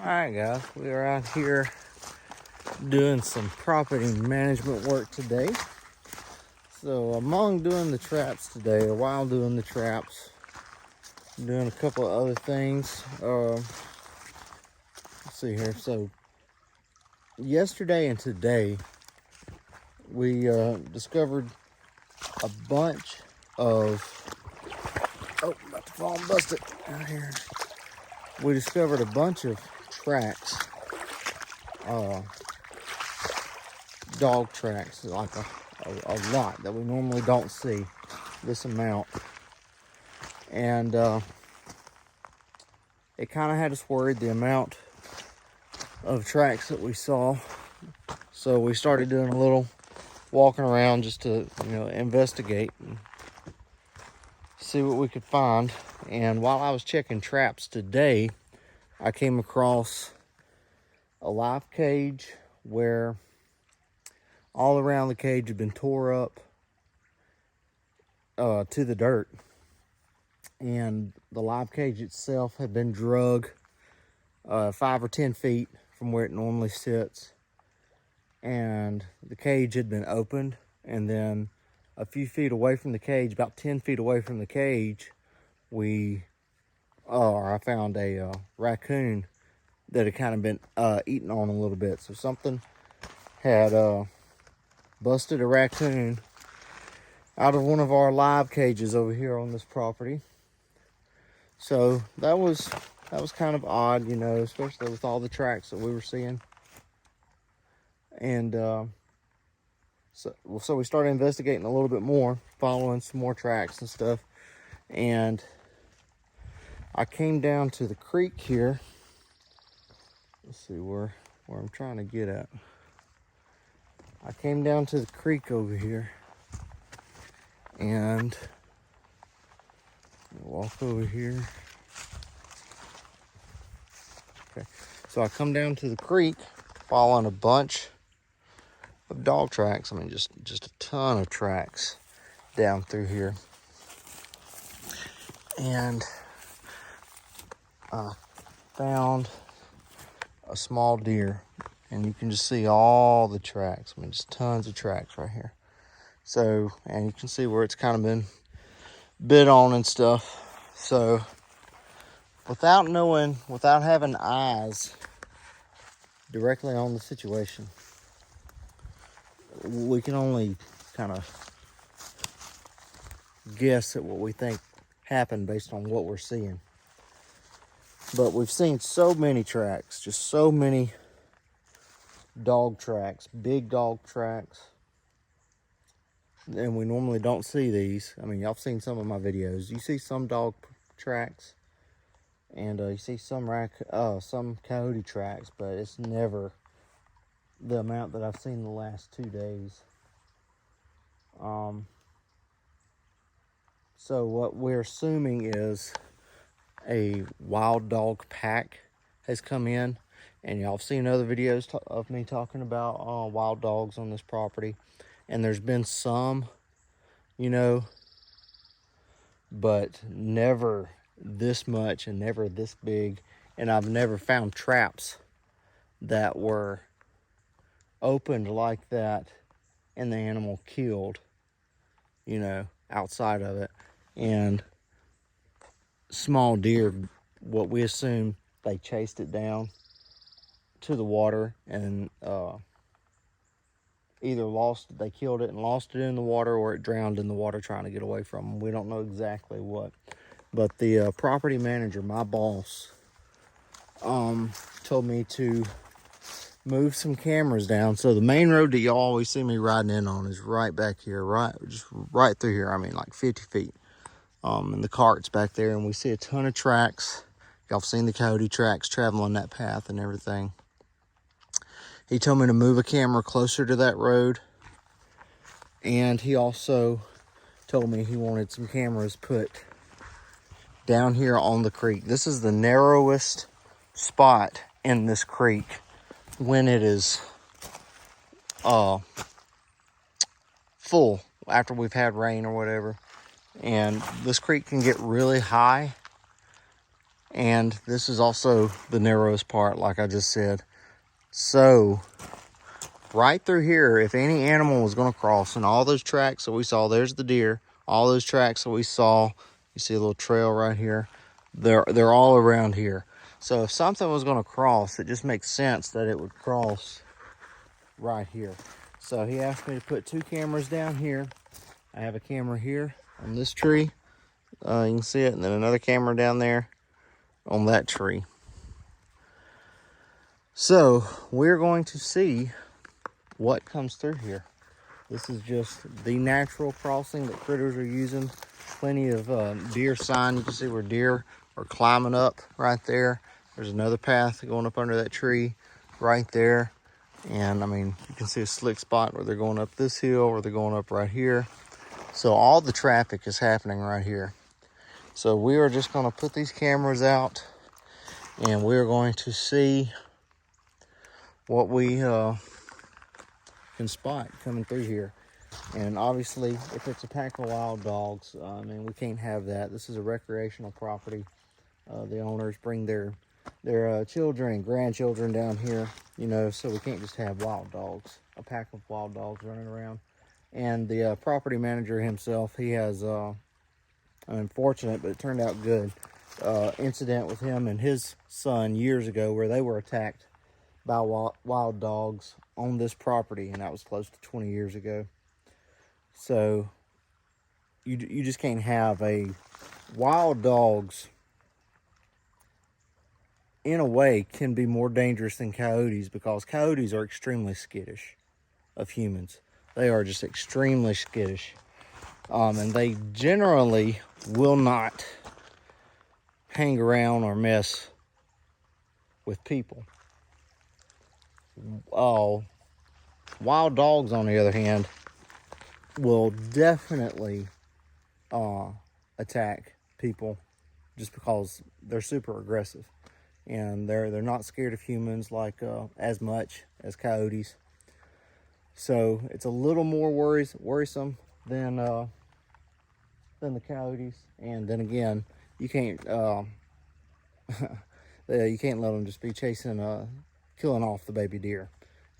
Alright guys, we are out here doing some property management work today. So among doing the traps today, or while doing the traps, I'm doing a couple of other things. Let's see here. So yesterday and today, we discovered a bunch of, about to fall and bust it out here. We discovered a bunch of tracks, dog tracks, like a lot that we normally don't see this amount. And it kind of had us worried, the amount of tracks that we saw. So we started doing a little walking around just to, investigate and see what we could find. And while I was checking traps today, I came across a live cage where all around the cage had been tore up to the dirt. And the live cage itself had been drug 5 or 10 feet from where it normally sits. And the cage had been opened, and then a few feet away from the cage, about 10 feet away from the cage, I found a raccoon that had kind of been eaten on a little bit. So something had busted a raccoon out of one of our live cages over here on this property. So that was kind of odd, especially with all the tracks that we were seeing. And so we started investigating a little bit more, following some more tracks and stuff. And I came down to the creek here. Let's see where I'm trying to get at. I came down to the creek over here, and walk over here. Okay, so I come down to the creek, following a bunch of dog tracks. I mean, just a ton of tracks down through here. And I found a small deer, and you can just see all the tracks. I mean, just tons of tracks right here. So, and you can see where it's kind of been bit on and stuff. So without having eyes directly on the situation, we can only kind of guess at what we think happened based on what we're seeing. But we've seen so many tracks, just so many dog tracks, big dog tracks. And we normally don't see these. I mean, y'all have seen some of my videos. You see some dog tracks, and you see some coyote tracks, but it's never the amount that I've seen the last 2 days. So what we're assuming is a wild dog pack has come in, and y'all have seen other videos of me talking about wild dogs on this property, and there's been some, but never this much and never this big. And I've never found traps that were opened like that and the animal killed, outside of it. And small deer, what we assume, they chased it down to the water and either they killed it and lost it in the water, or it drowned in the water trying to get away from them. We don't know exactly what. But the property manager, my boss, told me to move some cameras down. So the main road that y'all always see me riding in on is right back here, just right through here. I mean, like 50 feet. And the cart's back there, and we see a ton of tracks. Y'all have seen the coyote tracks traveling that path and everything. He told me to move a camera closer to that road. And he also told me he wanted some cameras put down here on the creek. This is the narrowest spot in this creek when it is full, after we've had rain or whatever. And this creek can get really high And this is also the narrowest part, like I just said. So right through here, if any animal was going to cross, and all those tracks that we saw, there's the deer, all those tracks that we saw, you see a little trail right here, they're all around here. So if something was going to cross, it just makes sense that it would cross right here. So he asked me to put 2 cameras down here. I have a camera here on this tree, you can see it, and then another camera down there on that tree. So we're going to see what comes through here. This is just the natural crossing that critters are using. Plenty of deer sign. You can see where deer are climbing up right there. There's another path going up under that tree right there. And I mean, you can see a slick spot where they're going up this hill, or they're going up right here. So all the traffic is happening right here. So we are just going to put these cameras out, and we're going to see what we can spot coming through here. And obviously, if it's a pack of wild dogs, I mean, we can't have that. This is a recreational property. The owners bring their children and grandchildren down here, you know, so we can't just have wild dogs, a pack of wild dogs running around. And the property manager himself, he has an unfortunate, but it turned out good, incident with him and his son years ago where they were attacked by wild dogs on this property, and that was close to 20 years ago. So you just can't have wild dogs, in a way, can be more dangerous than coyotes, because coyotes are extremely skittish of humans. They are just extremely skittish. And they generally will not hang around or mess with people. Wild dogs, on the other hand, will definitely attack people, just because they're super aggressive, and they're not scared of humans like as much as coyotes. So it's a little more worrisome than the coyotes. And then again, you can't you can't let them just be chasing killing off the baby deer,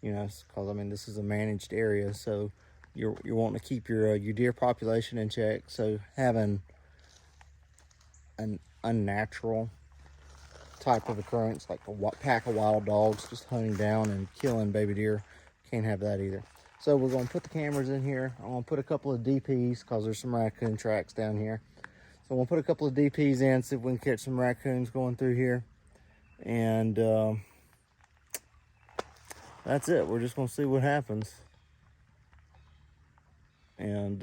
you know, because I mean, this is a managed area, so you're wanting to keep your deer population in check. So having an unnatural type of occurrence like a pack of wild dogs just hunting down and killing baby deer, can't have that either. So we're going to put the cameras in here. I'm going to put a couple of DPs because there's some raccoon tracks down here. So I'm going to put a couple of DPs in, see if we can catch some raccoons going through here. And that's it. We're just going to see what happens. And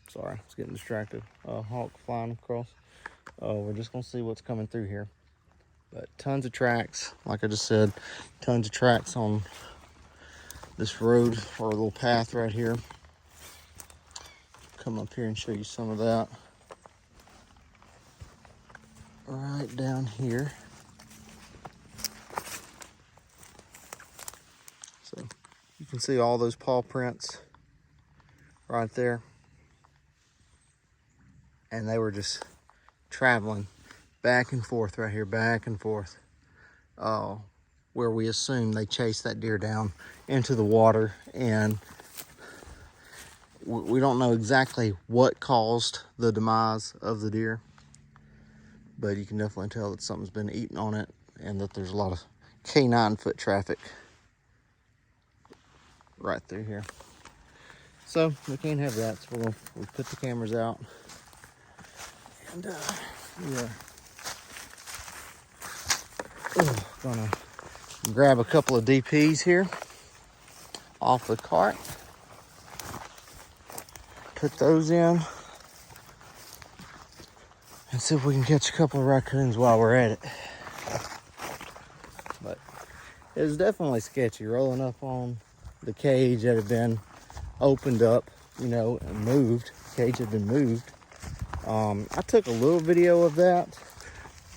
sorry, I was getting distracted. Hawk flying across. We're just going to see what's coming through here. But tons of tracks, like I just said, tons of tracks on this road, or a little path right here. Come up here and show you some of that. Right down here. So you can see all those paw prints right there. And they were just traveling back and forth right here, back and forth, where we assume they chased that deer down into the water. And we don't know exactly what caused the demise of the deer, but you can definitely tell that something's been eating on it, and that there's a lot of canine foot traffic right through here. So we can't have that, so we'll put the cameras out. And yeah. Gonna grab a couple of DPs here off the cart. Put those in. And see if we can catch a couple of raccoons while we're at it. But it was definitely sketchy rolling up on the cage that had been opened up, you know, and moved. The cage had been moved. I took a little video of that,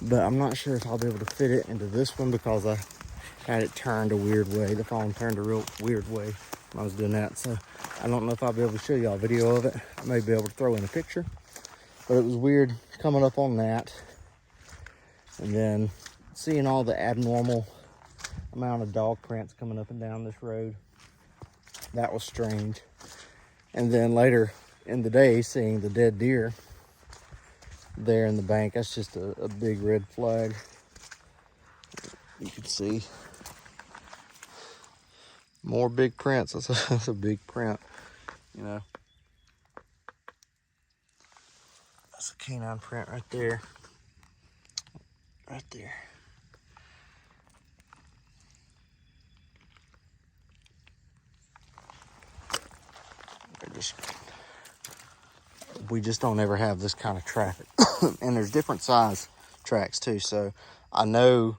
but I'm not sure if I'll be able to fit it into this one because I had it turned a weird way. The phone turned a real weird way when I was doing that. So I don't know if I'll be able to show y'all a video of it. I may be able to throw in a picture. But it was weird coming up on that and then seeing all the abnormal amount of dog prints coming up and down this road. That was strange. And then later in the day, seeing the dead deer there in the bank, that's just a big red flag. You can see more big prints. That's a big print, you know. That's a canine print right there. Right there. We just don't ever have this kind of traffic. And there's different size tracks too, so I know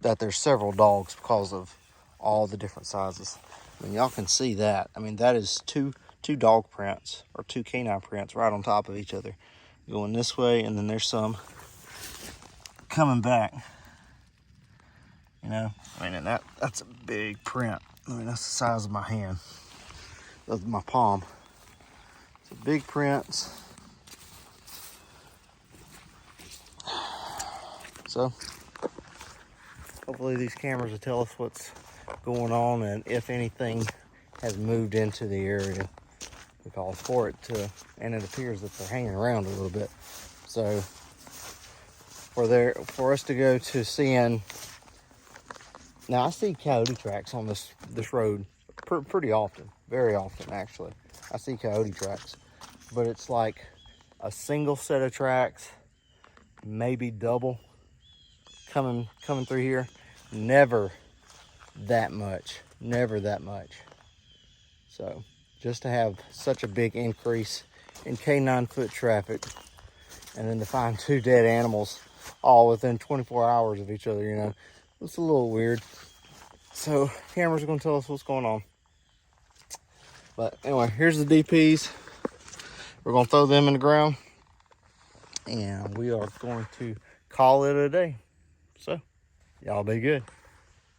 that there's several dogs because of all the different sizes. I mean, y'all can see that. I mean, that is two dog prints or two canine prints right on top of each other, going this way, and then there's some coming back. You know, I mean, and that's a big print. I mean, that's the size of my hand, of my palm. So big prints. So hopefully these cameras will tell us what's going on and if anything has moved into the area, because for it to, and it appears that they're hanging around a little bit. So for us to go to seeing, now I see coyote tracks on this road pretty often, very often actually. I see coyote tracks, but it's like a single set of tracks, maybe double coming through here. Never that much. So just to have such a big increase in canine foot traffic, and then to find two dead animals all within 24 hours of each other, you know, it's a little weird. So cameras are going to tell us what's going on. But anyway, here's the DPs. We're going to throw them in the ground, and we are going to call it a day. So y'all be good.